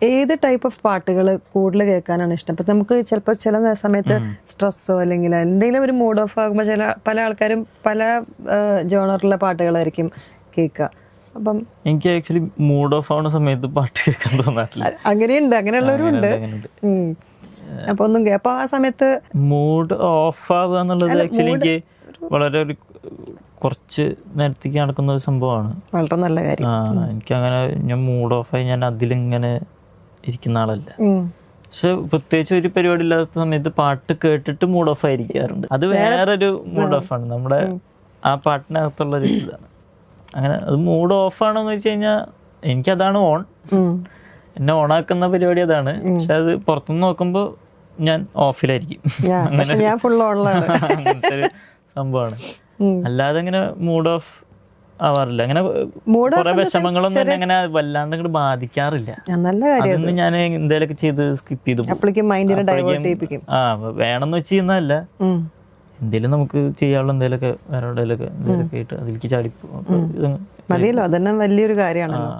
ഏത് type of പാട്ടുകൾ കൂടുതൽ കേൾക്കാനാണ് ഇഷ്ടം? ഇപ്പം നമുക്ക് ചിലപ്പോൾ ചില സമയത്ത് സ്ട്രെസ്സോ അല്ലെങ്കിൽ എന്തെങ്കിലും ഒരു മൂഡ് ഓഫ് ആകുമ്പോൾ പല ആൾക്കാരും പല ജോണറിലെ പാട്ടുകളായിരിക്കും കേൾക്കുക. അപ്പം എനിക്ക് ആക്ച്വലി മൂഡ് ഓഫ് ആവുന്ന സമയത്ത് പാട്ട് കേൾക്കാൻ തോന്നാറില്ല. അങ്ങനെയുണ്ട്, അങ്ങനെയുള്ളവരും ഉണ്ട്. അപ്പൊ ഒന്നും അപ്പൊ ആ സമയത്ത് മൂഡ് ഓഫ് ആവുക എന്നുള്ളത് ആക്ച്വലി എനിക്ക് വളരെ ഒരു കുറച്ച് നേരത്തേക്ക് നടക്കുന്ന ഒരു സംഭവമാണ്. വളരെ നല്ല കാര്യം. എനിക്കങ്ങനെ ഞാൻ മൂഡ് ഓഫ് ആയി ഞാൻ അതിലിങ്ങനെ ഇരിക്കുന്ന ആളല്ല. പക്ഷെ പ്രത്യേകിച്ച് ഒരു പരിപാടി ഇല്ലാത്ത സമയത്ത് പാട്ട് കേട്ടിട്ട് മൂഡ് ഓഫ് ആയിരിക്കാറുണ്ട്. അത് വേറൊരു മൂഡ് ഓഫ് ആണ്, നമ്മുടെ ആ പാട്ടിനകത്തുള്ള ഒരു ഇതാണ്. അങ്ങനെ അത് മൂഡ് ഓഫ് ആണോന്ന് വെച്ച് കഴിഞ്ഞാൽ എനിക്കതാണ് ഓൺ, എന്നെ ഓണാക്കുന്ന പരിപാടി അതാണ്. പക്ഷെ അത് പുറത്തുനിന്ന് നോക്കുമ്പോൾ ഞാൻ ഓഫിലായിരിക്കും. അങ്ങനത്തെ ഒരു സംഭവമാണ്. അല്ലാതെ ഇങ്ങനെ മൂഡ് ഓഫ് ആവാറില്ല. അങ്ങനെ കുറെ വിഷമങ്ങളൊന്നും എന്നെ അങ്ങനെ വല്ലാണ്ട് അങ്ങോട്ട് ബാധിക്കാറില്ല. അതൊന്നും ഞാൻ എന്തേലൊക്കെ ചെയ്ത് സ്കിപ്പ് ചെയ്തു വേണമെന്ന് വെച്ച് ചെയ്യുന്നതല്ല, എന്തേലും നമുക്ക് ചെയ്യാനുള്ള എന്തേലൊക്കെ വേറെ എവിടെയൊക്കെ എന്തേലൊക്കെ ആയിട്ട് അതിലേക്ക് ചാടിപ്പോ മതിയല്ലോ. അതന്നെ വലിയൊരു കാര്യമാണല്ലോ.